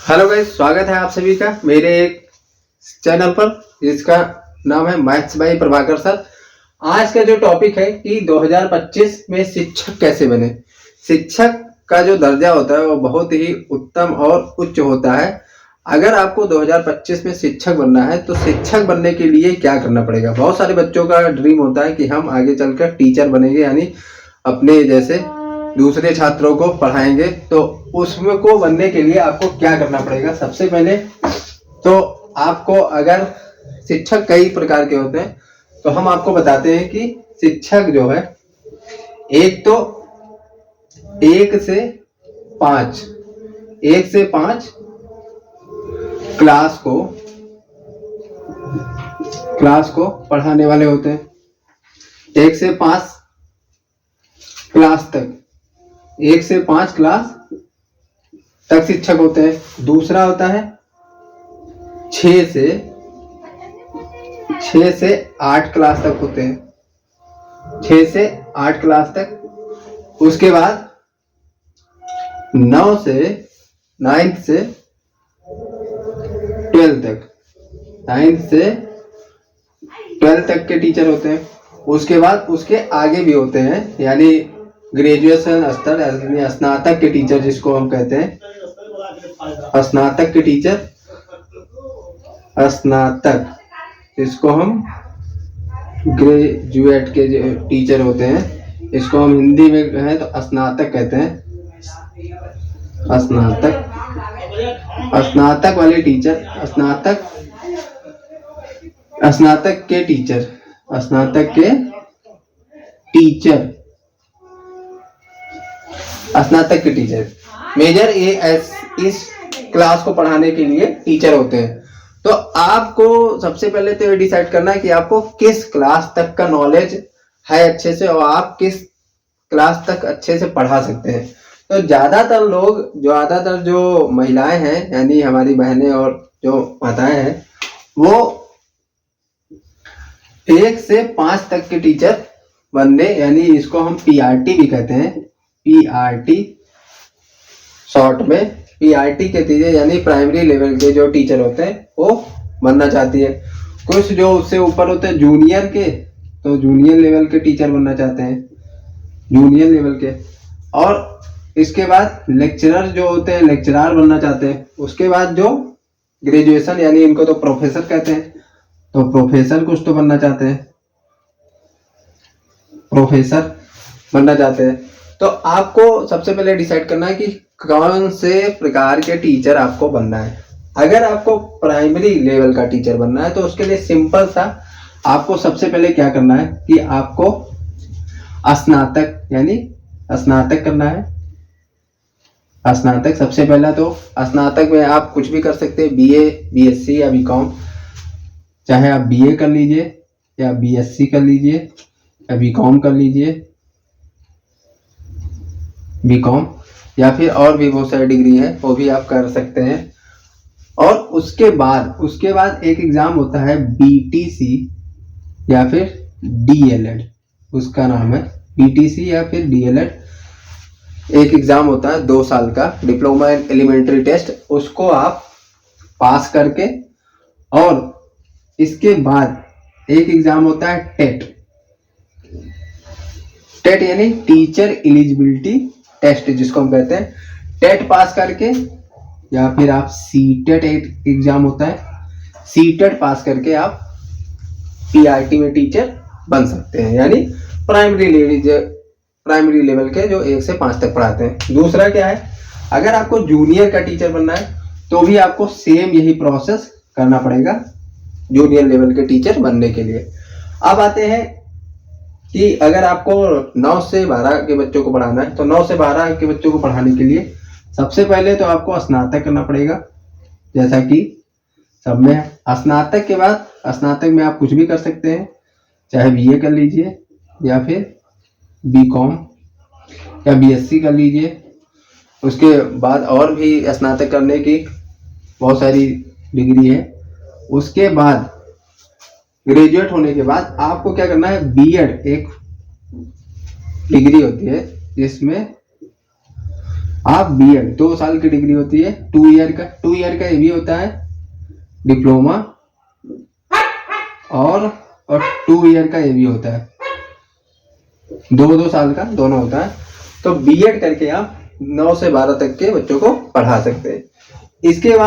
Hello guys, स्वागत है आप सभी का मेरे एक चैनल पर जिसका नाम है मैथ्स बाय प्रभाकर सर। आज का जो टॉपिक है कि 2025 में शिक्षक कैसे बने। शिक्षक का जो दर्जा होता है वो बहुत ही उत्तम और उच्च होता है। अगर आपको 2025 में शिक्षक बनना है तो शिक्षक बनने के लिए क्या करना पड़ेगा। बहुत सारे बच्चों का ड्रीम होता है कि हम आगे चलकर टीचर बनेंगे, यानी अपने जैसे दूसरे छात्रों को पढ़ाएंगे। तो उसमें को बनने के लिए आपको क्या करना पड़ेगा। सबसे पहले तो आपको, अगर शिक्षक कई प्रकार के होते हैं तो हम आपको बताते हैं कि शिक्षक जो है एक तो 1 से 5 क्लास को पढ़ाने वाले होते हैं। 1 से 5 क्लास तक, 1 से 5 क्लास तक शिक्षक होते हैं। दूसरा होता है 6 से 8 क्लास तक होते हैं, 6 से 8 क्लास तक। उसके बाद 9 से 12 तक, 9 से 12 तक के टीचर होते हैं। उसके बाद उसके आगे भी होते हैं, यानी ग्रेजुएशन स्तर, यानी स्नातक के टीचर जिसको हम कहते हैं, स्नातक के टीचर, स्नातक इसको हम ग्रेजुएट के टीचर होते हैं, इसको हम हिंदी में कहें तो स्नातक कहते हैं। स्नातक वाले टीचर, स्नातक के टीचर, स्नातक के टीचर मेजर इस क्लास को पढ़ाने के लिए टीचर होते हैं। तो आपको सबसे पहले तो ये डिसाइड करना है कि आपको किस क्लास तक का नॉलेज है अच्छे से, और आप किस क्लास तक अच्छे से पढ़ा सकते हैं। तो ज्यादातर जो महिलाएं हैं, यानी हमारी बहनें और जो माताएं हैं, वो 1 से 5 तक के टीचर बनने, यानी इसको हम पीआरटी भी कहते हैं, पीआरटी शॉर्ट में पीआरटी कहती है, यानी प्राइमरी लेवल के जो टीचर होते हैं वो बनना चाहती है। कुछ जो उससे ऊपर होते हैं जूनियर के, तो जूनियर लेवल के टीचर बनना चाहते हैं, जूनियर लेवल के। और इसके बाद लेक्चरर जो होते हैं, लेक्चरर बनना चाहते हैं। उसके बाद जो ग्रेजुएशन, यानी इनको तो प्रोफेसर कहते हैं, तो प्रोफेसर कुछ तो बनना चाहते हैं, प्रोफेसर बनना चाहते हैं। तो आपको सबसे पहले डिसाइड करना है कि कौन से प्रकार के टीचर आपको बनना है। अगर आपको प्राइमरी लेवल का टीचर बनना है तो उसके लिए सिंपल सा आपको सबसे पहले क्या करना है कि आपको स्नातक, यानी स्नातक करना है। स्नातक सबसे पहला, तो स्नातक में आप कुछ भी कर सकते हैं, बीए, बीएससी या बीकॉम। चाहे आप बीए कर लीजिए या बीएससी कर लीजिए या बीकॉम कर लीजिए, बीकॉम, या फिर और भी बहुत सारी डिग्री है वो भी आप कर सकते हैं। और उसके बाद एक एग्जाम होता है बीटीसी या फिर डीएलएड, उसका नाम है बीटीसी या फिर डीएलएड। एक एग्जाम होता है 2 साल का, डिप्लोमा इन एलिमेंट्री टेस्ट, उसको आप पास करके, और इसके बाद एक एग्जाम होता है टेट यानी टीचर एलिजिबिलिटी टेस्ट जिसको हम कहते हैं। टेट पास करके, या फिर आप सीटेट एक एग्जाम होता है, सीटेट पास करके आप पीआरटी में टीचर बन सकते हैं, यानी प्राइमरी लेवल के जो 1 से 5 तक पढ़ाते हैं। दूसरा क्या है, अगर आपको जूनियर का टीचर बनना है तो भी आपको सेम यही प्रोसेस करना पड़ेगा जूनियर लेवल के टीचर बनने के लिए। अब आते हैं कि अगर आपको 9 से 12 के बच्चों को पढ़ाना है तो 9 से 12 के बच्चों को पढ़ाने के लिए सबसे पहले तो आपको स्नातक करना पड़ेगा, जैसा कि सब में। स्नातक के बाद, स्नातक में आप कुछ भी कर सकते हैं, चाहे बीए कर लीजिए या फिर बीकॉम या बीएससी कर लीजिए। उसके बाद और भी स्नातक करने की बहुत सारी डिग्री है। उसके बाद ग्रेजुएट होने के बाद आपको क्या करना है, बीएड एक डिग्री होती है जिसमें आप बीएड 2 साल की डिग्री होती है, 2 ईयर का ये भी होता है डिप्लोमा, और 2 ईयर का ये भी होता है, 2 साल का दोनों होता है। तो बीएड करके आप 9 से 12 तक के बच्चों को पढ़ा सकते हैं। इसके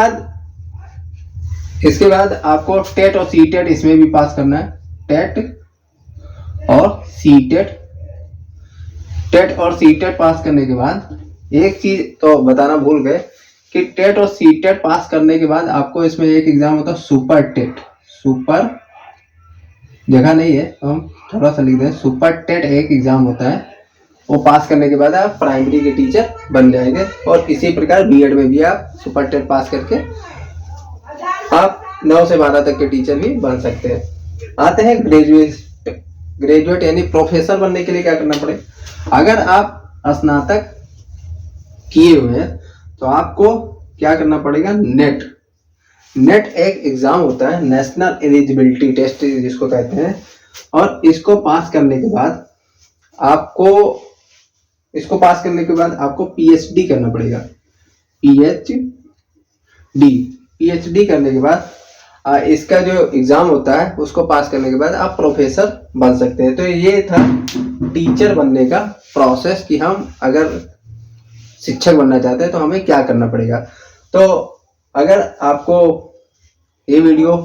बाद आपको टेट और सीटेट इसमें भी पास करना है। टेट और सीटेट पास करने के बाद एक चीज तो बताना भूल गए कि टेट और सीटेट पास करने के बाद आपको इसमें एक एग्जाम होता है सुपर टेट। सुपर जगह नहीं है तो हम थोड़ा सा लिख दें, सुपर टेट एक एग्जाम होता है। वो पास करने के बाद आप प्राइमरी के टीचर बन जाएंगे। और इसी प्रकार बीएड में भी आप सुपर टेट पास करके आप 9 से 12 तक के टीचर भी बन सकते हैं। आते हैं ग्रेजुएट यानी प्रोफेसर बनने के लिए क्या करना पड़ेगा। अगर आप स्नातक किए हुए हैं तो आपको क्या करना पड़ेगा, नेट एक एग्जाम होता है, नेशनल एलिजिबिलिटी टेस्ट जिसको कहते हैं। और इसको पास करने के बाद आपको पीएचडी करना पड़ेगा। पीएचडी करने के बाद इसका जो एग्जाम होता है उसको पास करने के बाद आप प्रोफेसर बन सकते हैं। तो ये था टीचर बनने का प्रोसेस कि हम अगर शिक्षक बनना चाहते हैं तो हमें क्या करना पड़ेगा। तो अगर आपको ये वीडियो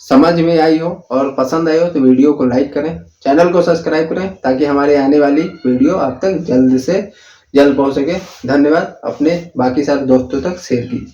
समझ में आई हो और पसंद आई हो तो वीडियो को लाइक करें, चैनल को सब्सक्राइब करें ताकि हमारे आने वाली वीडियो आप तक जल्द से जल्द पहुंच सके। धन्यवाद। अपने बाकी सारे दोस्तों तक शेयर कीजिए।